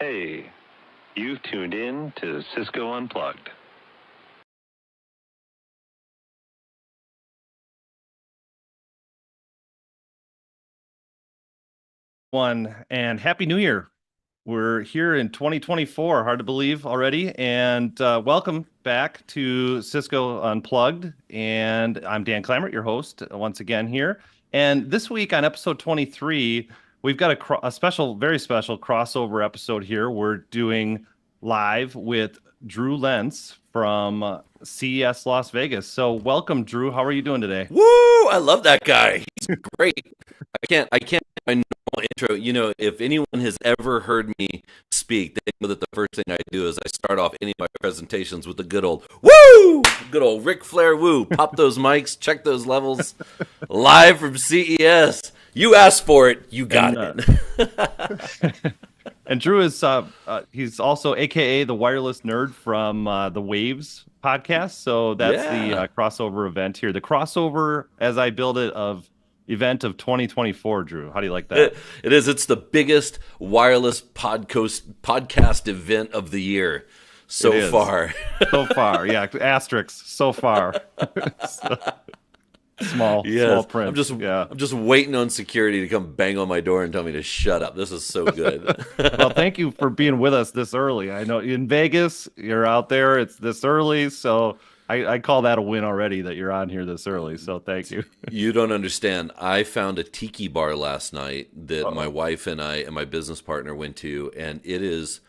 Hey, you've tuned in to Cisco Unplugged. And Happy New Year. We're here in 2024, hard to believe already. And welcome back to Cisco Unplugged. And I'm Dan Clamert, your host, once again here. And this week on episode 23, we've got a special, very special crossover episode here. We're doing live with Drew Lentz from CES Las Vegas. So welcome, Drew. How are you doing today? Woo! I love that guy. He's great. I can't my normal intro. You know, if anyone has ever heard me speak, they know that the first thing I do is I start off any of my presentations with the good old woo! Good old Ric Flair woo. Pop those mics, check those levels. Live from CES. You asked for it, you got it. And Drew is he's also AKA the wireless nerd from the Waves podcast. So that's the crossover event here. The crossover, as I build it, of event of 2024, Drew. How do you like that? It is. It's the biggest wireless podcast event of the year so far. So far, yeah. Asterisks. So far. Small print. I'm just waiting on security to come bang on my door and tell me to shut up. This is so good. Well, thank you for being with us this early. I know in Vegas, you're out there. It's this early, so I call that a win already that you're on here this early. So thank you. You don't understand. I found a tiki bar last night that my wife and I and my business partner went to, and it is.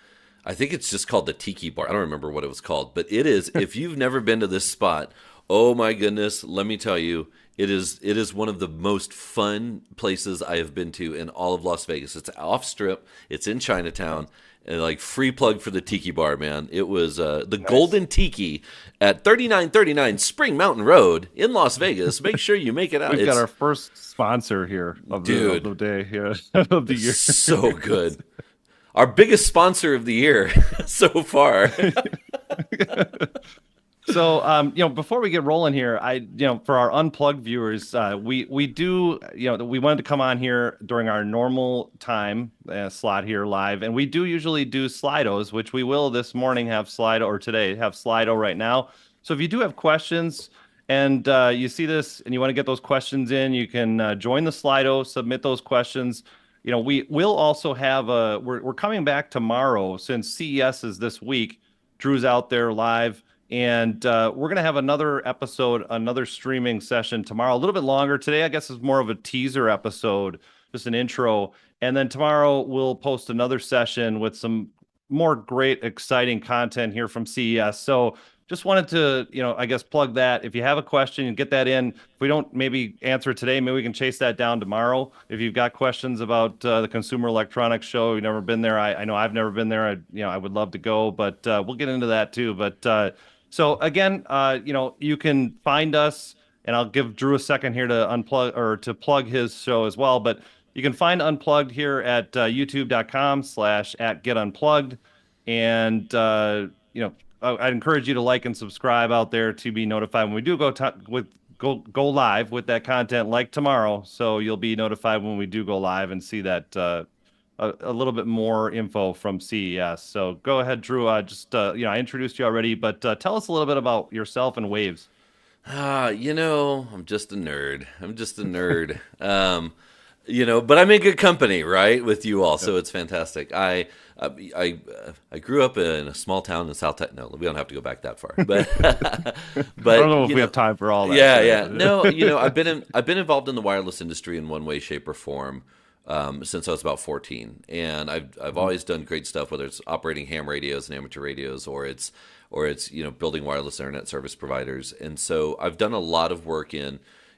I think it's just called the Tiki Bar. I don't remember what it was called, but it is. If you've never been to this spot, oh my goodness, let me tell you. It is one of the most fun places I have been to in all of Las Vegas. It's off strip. It's in Chinatown. And like free plug for the Tiki Bar, man. It was the Golden Tiki at 3939 Spring Mountain Road in Las Vegas. Make sure you make it out. We've got our first sponsor here of the day here of the year. So good. Our biggest sponsor of the year so far. So, before we get rolling here, for our unplugged viewers, we do, we wanted to come on here during our normal time slot here live, and we do usually do Slidos, which we will this morning have Slido, or today have Slido right now. So if you do have questions and you see this and you want to get those questions in, you can join the Slido, submit those questions. We will also have we're coming back tomorrow since CES is this week. Drew's out there live. And we're going to have another episode, another streaming session tomorrow, a little bit longer. Today, I guess, is more of a teaser episode, just an intro. And then tomorrow, we'll post another session with some more great, exciting content here from CES. So just wanted to, I guess, plug that. If you have a question, get that in. If we don't maybe answer it today, maybe we can chase that down tomorrow. If you've got questions about the Consumer Electronics Show, you've never been there. I know I've never been there. I would love to go, but we'll get into that too. But so again, you can find us, and I'll give Drew a second here to unplug or to plug his show as well. But you can find Unplugged here at youtube.com/@getunplugged. And, I'd encourage you to like and subscribe out there to be notified when we do go live with that content like tomorrow. So you'll be notified when we do go live and see that a little bit more info from CES. So go ahead, Drew. I introduced you already, but tell us a little bit about yourself and Waves. I'm just a nerd. But I'm in good company, right, with you all. So it's fantastic. I grew up in a small town in South Texas. No, we don't have to go back that far. But I don't know if we have time for all that. Yeah. No, I've been involved in the wireless industry in one way, shape, or form. Since I was about 14, and I've always done great stuff, whether it's operating ham radios and amateur radios, or it's building wireless internet service providers. And so I've done a lot of work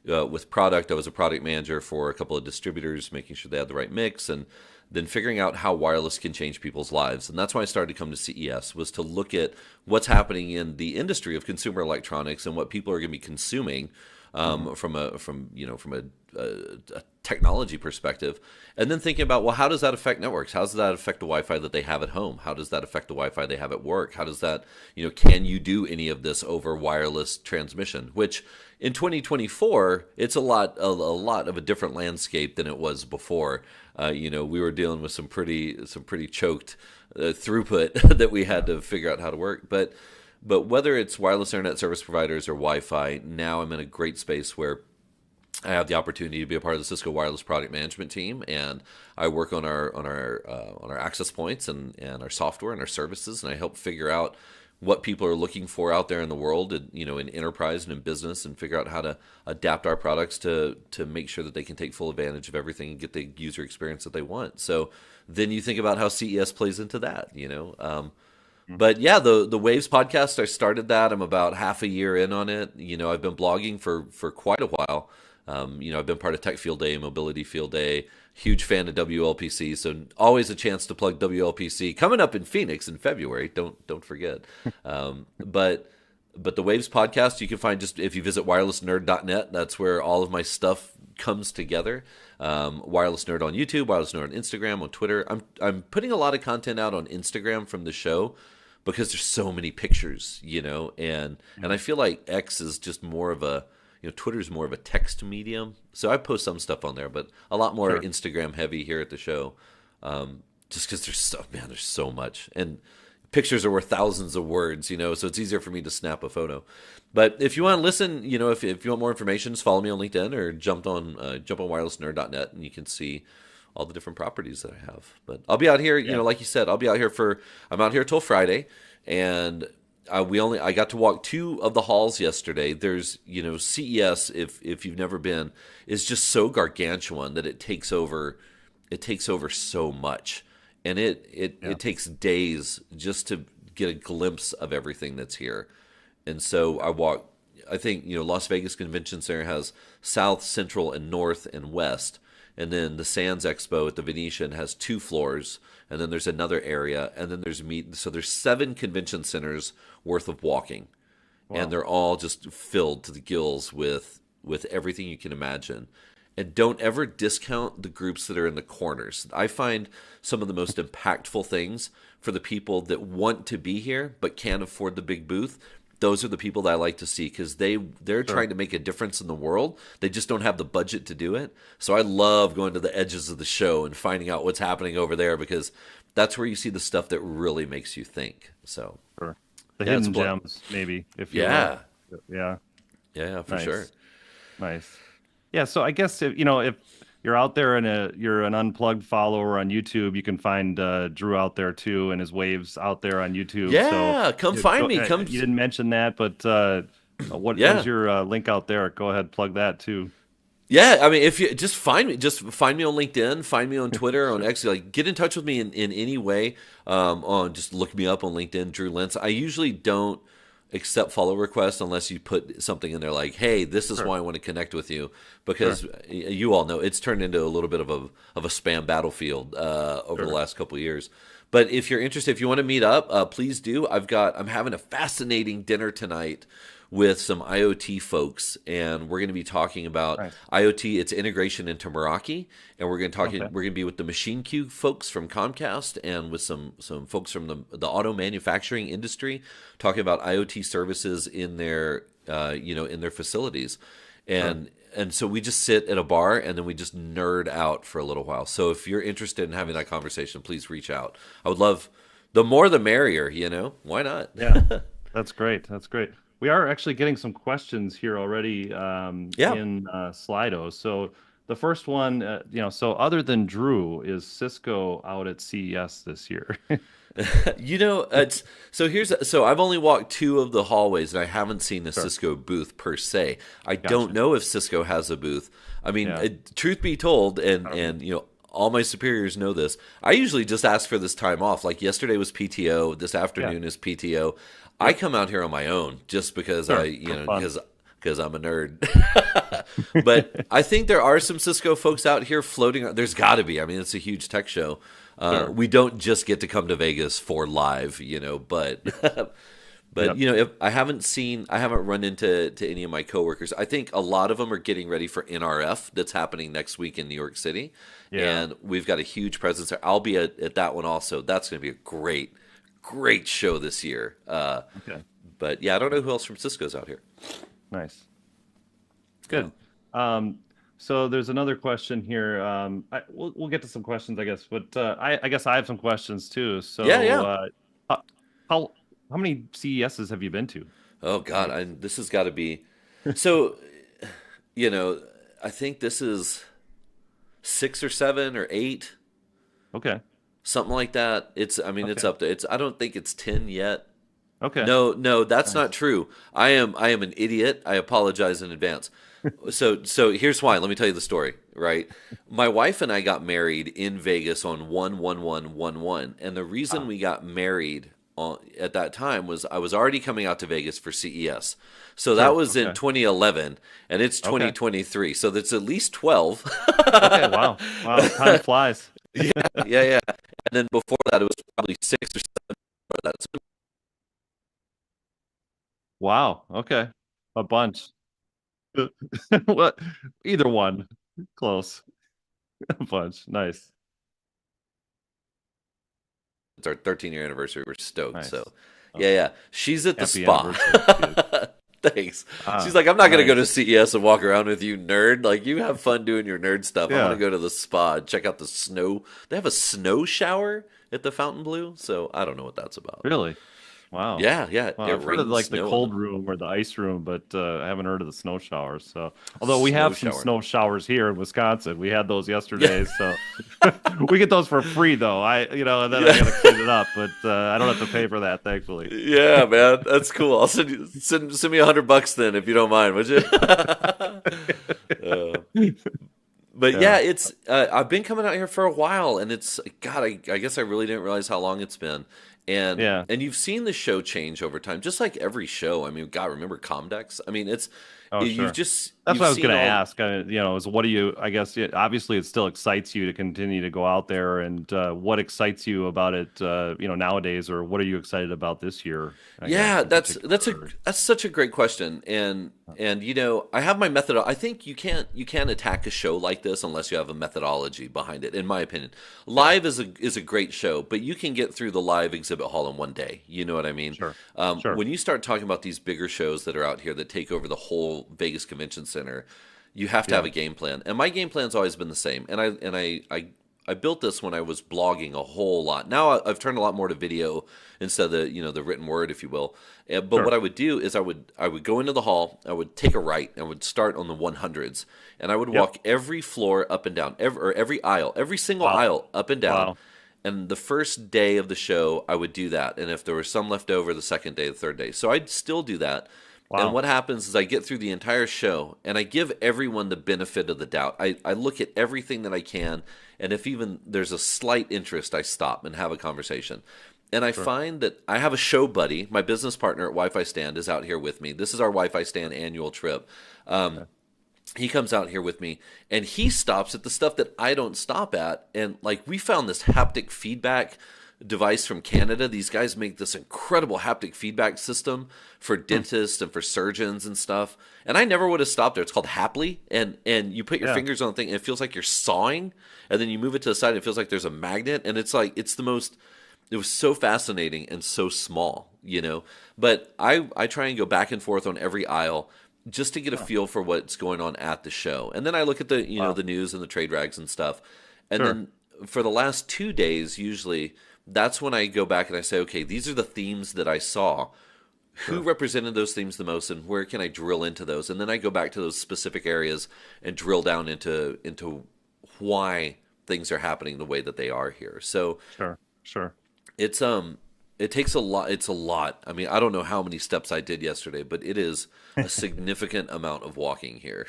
with product. I was a product manager for a couple of distributors, making sure they had the right mix, and then figuring out how wireless can change people's lives. And that's why I started to come to CES, was to look at what's happening in the industry of consumer electronics and what people are going to be consuming from a technology perspective, and then thinking about, well, how does that affect networks? How does that affect the Wi-Fi that they have at home? How does that affect the Wi-Fi they have at work? How does that, can you do any of this over wireless transmission? Which in 2024, it's a lot of a different landscape than it was before. We were dealing with some pretty choked throughput that we had to figure out how to work. But whether it's wireless internet service providers or Wi-Fi, now I'm in a great space where I have the opportunity to be a part of the Cisco wireless product management team, and I work on our access points and our software and our services, and I help figure out what people are looking for out there in the world, in enterprise and in business, and figure out how to adapt our products to make sure that they can take full advantage of everything and get the user experience that they want. So then you think about how CES plays into that, But yeah, the Waves podcast, I started that. I'm about half a year in on it. I've been blogging for quite a while. I've been part of Tech Field Day, Mobility Field Day, huge fan of WLPC. So always a chance to plug WLPC coming up in Phoenix in February. Don't forget. But the Waves podcast, you can find just if you visit wirelessnerd.net. That's where all of my stuff comes together. Wireless Nerd on YouTube, Wireless Nerd on Instagram, on Twitter. I'm putting a lot of content out on Instagram from the show because there's so many pictures, and I feel like X is just more of a, Twitter's more of a text medium. So I post some stuff on there, but a lot more Instagram heavy here at the show. Just because there's so much, and pictures are worth thousands of words, so it's easier for me to snap a photo. But if you want to listen, if you want more information, just follow me on LinkedIn or jump on wirelessnerd.net, and you can see all the different properties that I have. But I'll be out here, like you said, I'm out here till Friday, and I got to walk 2 of the halls yesterday. There's, CES, if you've never been, is just so gargantuan that it takes over so much. And it takes days just to get a glimpse of everything that's here. And so I think, Las Vegas Convention Center has South, Central, and North and West. And then the Sands Expo at the Venetian has 2 floors. And then there's another area. And then so there's 7 convention centers worth of walking. Wow. And they're all just filled to the gills with everything you can imagine. And don't ever discount the groups that are in the corners. I find some of the most impactful things for the people that want to be here but can't afford the big booth. Those are the people that I like to see because they're trying to make a difference in the world. They just don't have the budget to do it. So I love going to the edges of the show and finding out what's happening over there because that's where you see the stuff that really makes you think. So the hidden gems, maybe. If you yeah, for nice. Sure. Nice. Yeah, so I guess if you're out there and you're an Unplugged follower on YouTube, you can find Drew out there too, and his Waves out there on YouTube. Yeah, so, find me. You didn't mention that, but what is your link out there? Go ahead, plug that too. Yeah, I mean, if you just find me on LinkedIn, find me on Twitter, on X, get in touch with me in any way. Just look me up on LinkedIn, Drew Lentz. I usually don't accept follow requests unless you put something in there like, hey, this is why I want to connect with you, because you all know it's turned into a little bit of a spam battlefield over the last couple of years. But if you're interested, if you want to meet up, please do. I'm having a fascinating dinner tonight with some IoT folks, and we're going to be talking about IoT, its integration into Meraki, and we're going to be with the Machine Q folks from Comcast and with some folks from the auto manufacturing industry, talking about IoT services in their in their facilities, and so we just sit at a bar and then we just nerd out for a little while. So if you're interested in having that conversation, please reach out. I would love, the more the merrier. Why not? Yeah, that's great. We are actually getting some questions here already in Slido. So the first one, so other than Drew, is Cisco out at CES this year? So I've only walked 2 of the hallways and I haven't seen a Cisco booth per se. I don't know if Cisco has a booth. I mean, truth be told, and all my superiors know this, I usually just ask for this time off. Like yesterday was PTO, this afternoon is PTO. I come out here on my own just because because I'm a nerd. But I think there are some Cisco folks out here floating. There's got to be. I mean, it's a huge tech show. We don't just get to come to Vegas for live, but But if I haven't run into any of my coworkers. I think a lot of them are getting ready for NRF that's happening next week in New York City, and we've got a huge presence there. I'll be at that one also. That's going to be a great show this year. Okay. But yeah, I don't know who else from Cisco's out here. Nice. Good. So there's another question here. We'll get to some questions, I guess, but I guess I have some questions too. So how many CESs have you been to? Oh God, this has got to be. So, I think this is 6 or 7 or 8. Okay. Something like that. It's up to. I don't think it's 10 yet. Okay. No, that's not true. I am an idiot. I apologize in advance. So here's why. Let me tell you the story, right? My wife and I got married in Vegas on 1/11/11, and the reason we got married at that time was I was already coming out to Vegas for CES. So that was in 2011, and it's 2023. So that's at least 12. Okay, wow. Time flies. Yeah. And then before that, it was probably 6 or 7. That's Wow. Okay. A bunch. What? Either one. Close. A bunch. Nice. It's our 13-year anniversary. We're stoked. Nice. So, yeah. She's at the Happy spa. Thanks. She's like, I'm not going to go to CES and walk around with you, nerd. Like, you have fun doing your nerd stuff. I want to go to the spa and check out the snow. They have a snow shower at the Fontainebleau, so I don't know what that's about. Really? Wow. Yeah. Well, I've heard of like the cold room or the ice room, but I haven't heard of the snow showers. So, although we have some snow showers here in Wisconsin, we had those yesterday. So we get those for free, though. And then I gotta clean it up, but I don't have to pay for that, thankfully. Yeah, man, that's cool. I'll send me $100 then, if you don't mind, would you? But yeah, it's I've been coming out here for a while, and it's God. I guess I really didn't realize how long it's been. And you've seen the show change over time, just like every show. I mean, God, remember Comdex? I mean, it's that's what I was going to ask. Is what do you? I guess obviously it still excites you to continue to go out there, and what excites you about it? Nowadays, or what are you excited about this year? That's such a great question, and I have my method. I think you can't attack a show like this unless you have a methodology behind it. In my opinion, live is a great show, but you can get through the live exhibit hall in one day. You know what I mean? Sure. When you start talking about these bigger shows that are out here that take over the whole Vegas Convention Center, you have to have a game plan. And my game plan's always been the same. And I built this when I was blogging a whole lot. Now I've turned a lot more to video instead of the written word, if you will. But what I would do is I would go into the hall, I would take a right, I would start on the 100s, and I would walk every floor up and down, every aisle, every single aisle up and down. Wow. And the first day of the show, I would do that. And if there was some left over, the second day, the third day. So I'd still do that. Wow. And what happens is I get through the entire show, and I give everyone the benefit of the doubt. I look at everything that I can, and if even there's a slight interest, I stop and have a conversation. And I find that I have a show buddy. My business partner at Wi-Fi Stand is out here with me. This is our Wi-Fi Stand annual trip. He comes out here with me, and he stops at the stuff that I don't stop at. And we found this haptic feedback device from Canada. These guys make this incredible haptic feedback system for dentists and for surgeons and stuff. And I never would have stopped there. It's called Haply, and you put your fingers on the thing, and it feels like you're sawing, and then you move it to the side, and it feels like there's a magnet, and it's the most. It was so fascinating and so small, But I try and go back and forth on every aisle just to get a feel for what's going on at the show, and then I look at the the news and the trade rags and stuff, and then for the last 2 days usually. That's when I go back and I say, okay, these are the themes that I saw. Who represented those themes the most, and where can I drill into those? And then I go back to those specific areas and drill down into why things are happening the way that they are here. So sure. It takes a lot. It's a lot. I mean, I don't know how many steps I did yesterday, but it is a significant amount of walking here.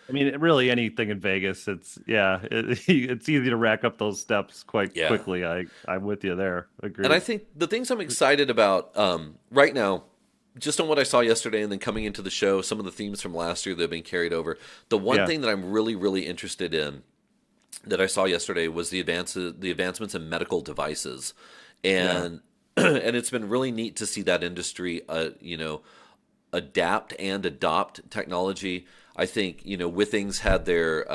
I mean, really anything in Vegas, it's easy to rack up those steps quite quickly. I'm with you there. Agreed. And I think the things I'm excited about right now, just on what I saw yesterday and then coming into the show, some of the themes from last year that have been carried over. The one thing that I'm really, really interested in that I saw yesterday was the advancements in medical devices. And and it's been really neat to see that industry, adapt and adopt technology. I think Withings had their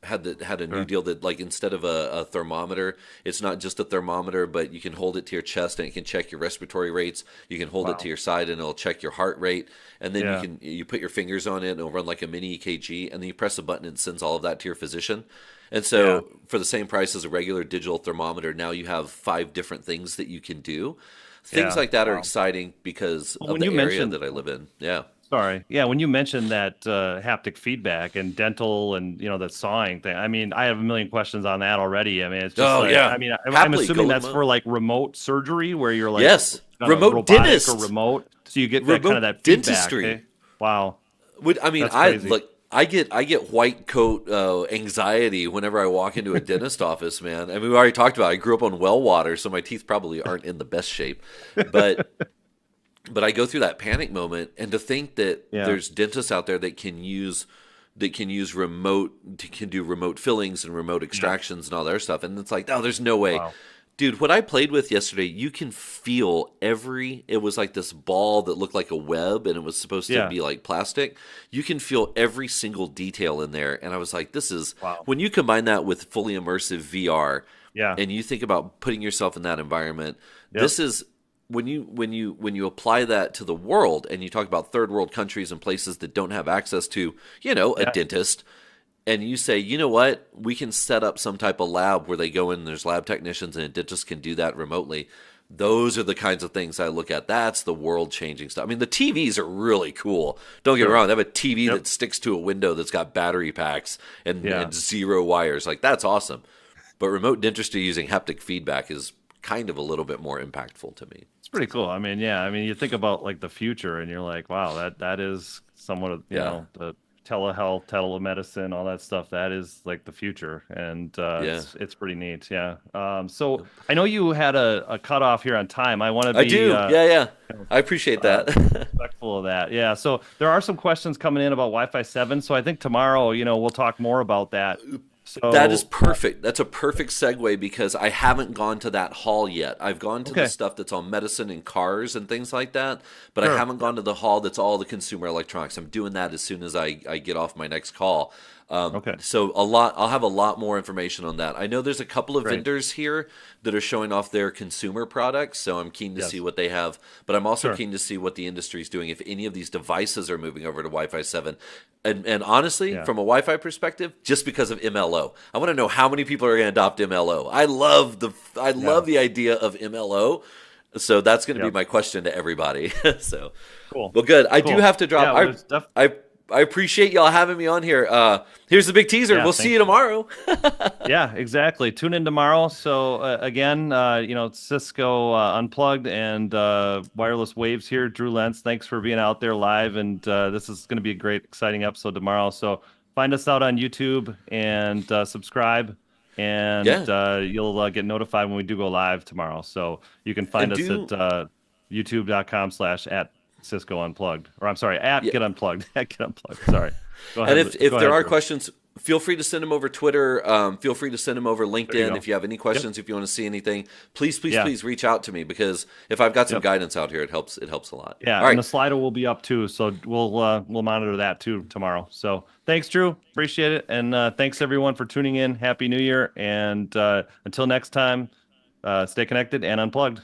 had a new deal that, like, instead of a thermometer, it's not just a thermometer, but you can hold it to your chest and it can check your respiratory rates. You can hold it to your side and it'll check your heart rate, and then you put your fingers on it and it'll run like a mini EKG, and then you press a button and it sends all of that to your physician. And so for the same price as a regular digital thermometer, now you have 5 different things that you can do. Things like that are exciting because of the area that I live in. Yeah. Sorry. Yeah, when you mentioned that haptic feedback and dental and that sawing thing, I mean, I have a million questions on that already. I mean, it's just I mean, I'm assuming that's for like remote surgery where you're like remote dentist or remote, so you get that kind of that feedback. Dentistry. Okay? Wow. I mean, I get white coat anxiety whenever I walk into a dentist office, man. I mean, we already talked about it. I grew up on well water, so my teeth probably aren't in the best shape, but I go through that panic moment, and to think that there's dentists out there that can use remote fillings and remote extractions and all that other stuff, and it's like, oh, there's no way. Wow. Dude, what I played with yesterday, you can feel it was like this ball that looked like a web, and it was supposed to be like plastic. You can feel every single detail in there. And I was like, this is, when you combine that with fully immersive VR, and you think about putting yourself in that environment, this is, when you apply that to the world, and you talk about third world countries and places that don't have access to, a dentist, and you say, you know what, we can set up some type of lab where they go in and there's lab technicians and a dentist can do that remotely. Those are the kinds of things I look at. That's the world-changing stuff. I mean, the TVs are really cool. Don't get me wrong. They have a TV that sticks to a window that's got battery packs and 0 wires. Like, that's awesome. But remote dentistry using haptic feedback is kind of a little bit more impactful to me. It's pretty cool. I mean, you think about like the future and you're like, wow, that is somewhat of, the telehealth, telemedicine, all that stuff. That is like the future, and it's pretty neat. Yeah. So I know you had a cutoff here on time. I want to be. I do. I appreciate that. Respectful of that. Yeah. So there are some questions coming in about Wi-Fi 7. So I think tomorrow, we'll talk more about that. So that is perfect. That's a perfect segue because I haven't gone to that hall yet. I've gone to the stuff that's on medicine and cars and things like that, but I haven't gone to the hall that's all the consumer electronics. I'm doing that as soon as I get off my next call. So I'll have a lot more information on that. I know there's a couple of vendors here that are showing off their consumer products, so I'm keen to see what they have, but I'm also keen to see what the industry is doing, if any of these devices are moving over to Wi-Fi 7. And honestly, from a Wi-Fi perspective, just because of MLO. I want to know how many people are going to adopt MLO. I love the idea of MLO. So that's going to be my question to everybody. So cool. Well, good. I do have to drop. I appreciate y'all having me on here. Here's the big teaser. We'll see you tomorrow. Yeah, exactly. Tune in tomorrow. So again, Cisco Unplugged and Wireless Waves here. Drew Lentz, thanks for being out there live. And this is going to be a great, exciting episode tomorrow. So find us out on YouTube and subscribe. And you'll get notified when we do go live tomorrow. So you can find us at youtube.com/@ Cisco Unplugged, or I'm sorry, at Get Unplugged. At Get Unplugged. Sorry. Go ahead. And if there are questions, feel free to send them over Twitter. Feel free to send them over LinkedIn. If you have any questions, if you want to see anything, please reach out to me, because if I've got some guidance out here, it helps a lot. Yeah. All right. And the Slido will be up too, so we'll monitor that too tomorrow. So thanks, Drew. Appreciate it, and thanks everyone for tuning in. Happy New Year, and until next time, stay connected and unplugged.